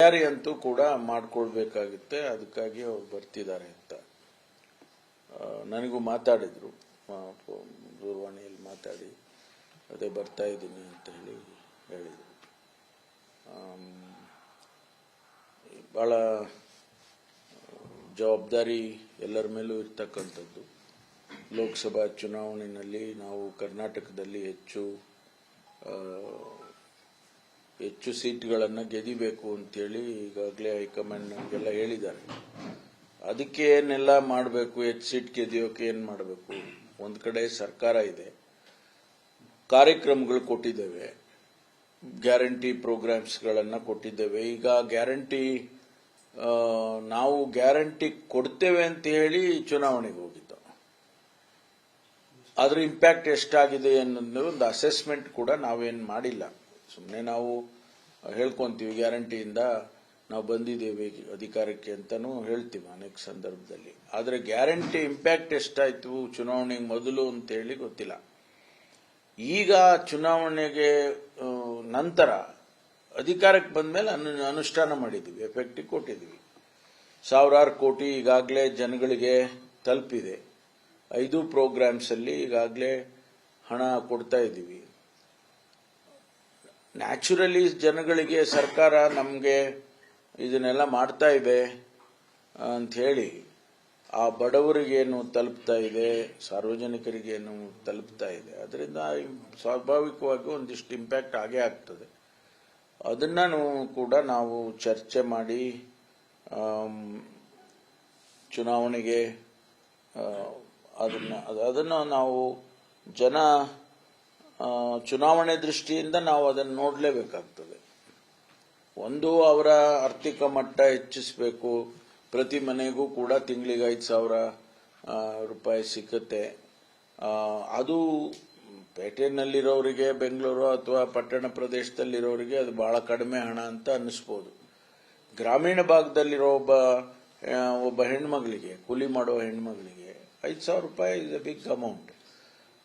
ತಯಾರಿ ಅಂತೂ ಕೂಡ ಮಾಡ್ಕೊಳ್ಬೇಕಾಗುತ್ತೆ. ಅದಕ್ಕಾಗಿ ಅವ್ರು ಬರ್ತಿದ್ದಾರೆ ಅಂತ ನನಗೂ ಮಾತಾಡಿದ್ರು, ದೂರವಾಣಿಯಲ್ಲಿ ಮಾತಾಡಿ ಅದೇ ಬರ್ತಾ ಇದ್ದೀನಿ ಅಂತ ಹೇಳಿದರು. ಬಹಳ ಜವಾಬ್ದಾರಿ ಎಲ್ಲರ ಮೇಲೂ ಇರ್ತಕ್ಕಂಥದ್ದು. ಲೋಕಸಭಾ ಚುನಾವಣೆಯಲ್ಲಿ ನಾವು ಕರ್ನಾಟಕದಲ್ಲಿ ಹೆಚ್ಚು ಸೀಟ್ಗಳನ್ನು ಗೆದಿಬೇಕು ಅಂತೇಳಿ ಈಗಾಗಲೇ ಹೈಕಮಾಂಡ್ ನಮಗೆಲ್ಲ ಹೇಳಿದ್ದಾರೆ. ಅದಕ್ಕೆ ಏನೆಲ್ಲ ಮಾಡಬೇಕು, ಹೆಚ್ಚು ಸೀಟ್ ಗೆದಿಯೋಕೆ ಏನು ಮಾಡಬೇಕು, ಒಂದು ಕಡೆ ಸರ್ಕಾರ ಇದೆ, ಕಾರ್ಯಕ್ರಮಗಳು ಕೊಟ್ಟಿದ್ದೇವೆ, ಗ್ಯಾರಂಟಿ ಪ್ರೋಗ್ರಾಮ್ಸ್ಗಳನ್ನು ಕೊಟ್ಟಿದ್ದೇವೆ. ಈಗ ನಾವು ಗ್ಯಾರಂಟಿ ಕೊಡ್ತೇವೆ ಅಂತ ಹೇಳಿ ಚುನಾವಣೆಗೆ ಹೋಗಿದ್ದು, ಅದ್ರ ಇಂಪ್ಯಾಕ್ಟ್ ಎಷ್ಟಾಗಿದೆ ಅನ್ನೋದು ಒಂದು ಅಸೆಸ್ಮೆಂಟ್ ಕೂಡ ನಾವೇನು ಮಾಡಿಲ್ಲ. ಸುಮ್ಮನೆ ನಾವು ಹೇಳ್ಕೊಂತೀವಿ ಗ್ಯಾರಂಟಿಯಿಂದ ನಾವು ಬಂದಿದ್ದೇವೆ ಅಧಿಕಾರಕ್ಕೆ ಅಂತಾನೂ ಹೇಳ್ತೀವಿ ಅನೇಕ ಸಂದರ್ಭದಲ್ಲಿ. ಆದರೆ ಗ್ಯಾರಂಟಿ ಇಂಪ್ಯಾಕ್ಟ್ ಎಷ್ಟಾಯ್ತು ಚುನಾವಣೆಗೆ ಮೊದಲು ಅಂತ ಹೇಳಿ ಗೊತ್ತಿಲ್ಲ. ಈಗ ಚುನಾವಣೆಗೆ ನಂತರ ಅಧಿಕಾರಕ್ಕೆ ಬಂದ ಮೇಲೆ ಅನುಷ್ಠಾನ ಮಾಡಿದ್ದೀವಿ, ಎಫೆಕ್ಟಿವ್ ಕೊಟ್ಟಿದ್ದೀವಿ. ಸಾವಿರಾರು ಕೋಟಿ ಈಗಾಗಲೇ ಜನಗಳಿಗೆ ತಲುಪಿದೆ. 5 ಪ್ರೋಗ್ರಾಮ್ಸ್ ಅಲ್ಲಿ ಈಗಾಗಲೇ ಹಣ ಕೊಡ್ತಾ ಇದ್ದೀವಿ. ನ್ಯಾಚುರಲಿ ಜನಗಳಿಗೆ ಸರ್ಕಾರ ನಮಗೆ ಇದನ್ನೆಲ್ಲ ಮಾಡ್ತಾ ಇದೆ ಅಂತ ಹೇಳಿ ಆ ಬಡವರಿಗೇನು ತಲುಪ್ತಾ ಇದೆ, ಸಾರ್ವಜನಿಕರಿಗೇನು ತಲುಪ್ತಾ ಇದೆ, ಅದರಿಂದ ಸ್ವಾಭಾವಿಕವಾಗಿ ಒಂದಿಷ್ಟು ಇಂಪ್ಯಾಕ್ಟ್ ಆಗೇ ಆಗ್ತದೆ. ಅದನ್ನು ಕೂಡ ನಾವು ಚರ್ಚೆ ಮಾಡಿ ಚುನಾವಣೆಗೆ ಅದನ್ನು ನಾವು ಚುನಾವಣೆ ದೃಷ್ಟಿಯಿಂದ ನಾವು ಅದನ್ನು ನೋಡಲೇಬೇಕಾಗ್ತದೆ. ಒಂದು, ಅವರ ಆರ್ಥಿಕ ಮಟ್ಟ ಹೆಚ್ಚಿಸಬೇಕು. ಪ್ರತಿ ಮನೆಗೂ ಕೂಡ ತಿಂಗಳಿಗೆ 5,000 ರೂಪಾಯಿ ಸಿಕ್ಕುತ್ತೆ. ಅದು ಪೇಟೆನಲ್ಲಿರೋರಿಗೆ, ಬೆಂಗಳೂರು ಅಥವಾ ಪಟ್ಟಣ ಪ್ರದೇಶದಲ್ಲಿರೋರಿಗೆ ಅದು ಬಹಳ ಕಡಿಮೆ ಹಣ ಅಂತ ಅನ್ನಿಸ್ಬೋದು. ಗ್ರಾಮೀಣ ಭಾಗದಲ್ಲಿರೋ ಒಬ್ಬ ಹೆಣ್ಮಗಳಿಗೆ, ಕೂಲಿ ಮಾಡುವ ಹೆಣ್ಮಗಳಿಗೆ 5,000 ರೂಪಾಯಿ ಇಸ್ ಎ ಬಿಗ್ ಅಮೌಂಟ್.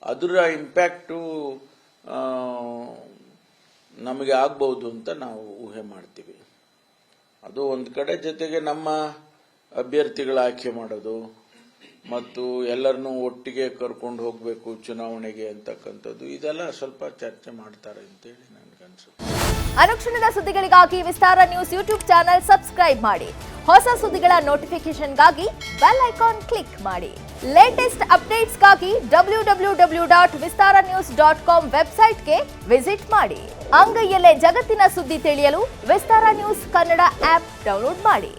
ಅದರ ಇಂಪ್ಯಾಕ್ಟು ನಮಗೆ ಆಗ್ಬಹುದು ಅಂತ ನಾವು ಊಹೆ ಮಾಡ್ತೀವಿ. ಅದು ಒಂದು ಕಡೆ. ಜೊತೆಗೆ ನಮ್ಮ ಅಭ್ಯರ್ಥಿಗಳ ಆಯ್ಕೆ ಮಾಡೋದು ಮತ್ತು ಎಲ್ಲರನ್ನೂ ಒಟ್ಟಿಗೆ ಕರ್ಕೊಂಡು ಹೋಗಬೇಕು ಚುನಾವಣೆಗೆ ಅಂತಕ್ಕಂಥದ್ದು, ಇದೆಲ್ಲ ಸ್ವಲ್ಪ ಚರ್ಚೆ ಮಾಡ್ತಾರೆ ಅಂತೇಳಿ ನನಗನ್ಸುತ್ತೆ. ಅನುಕ್ಷಣದ ಸುದ್ದಿಗಳಿಗಾಗಿ ವಿಸ್ತಾರ ನ್ಯೂಸ್ ಯೂಟ್ಯೂಬ್ ಚಾನೆಲ್ ಸಬ್ಸ್ಕ್ರೈಬ್ ಮಾಡಿ. ಹೊಸ ಸುದ್ದಿಗಳ ನೋಟಿಫಿಕೇಶನ್ಗಾಗಿ ಬೆಲ್ ಐಕಾನ್ ಕ್ಲಿಕ್ ಮಾಡಿ. ಲೇಟೆಸ್ಟ್ ಅಪ್ಡೇಟ್ಸ್ಗಾಗಿ www.vistaranews.com ವೆಬ್ಸೈಟ್ಗೆ ವಿಸಿಟ್ ಮಾಡಿ. ಅಂಗೈಯಲ್ಲೇ ಜಗತ್ತಿನ ಸುದ್ದಿ ತಿಳಿಯಲು ವಿಸ್ತಾರ ನ್ಯೂಸ್ ಕನ್ನಡ ಆಪ್ ಡೌನ್ಲೋಡ್ ಮಾಡಿ.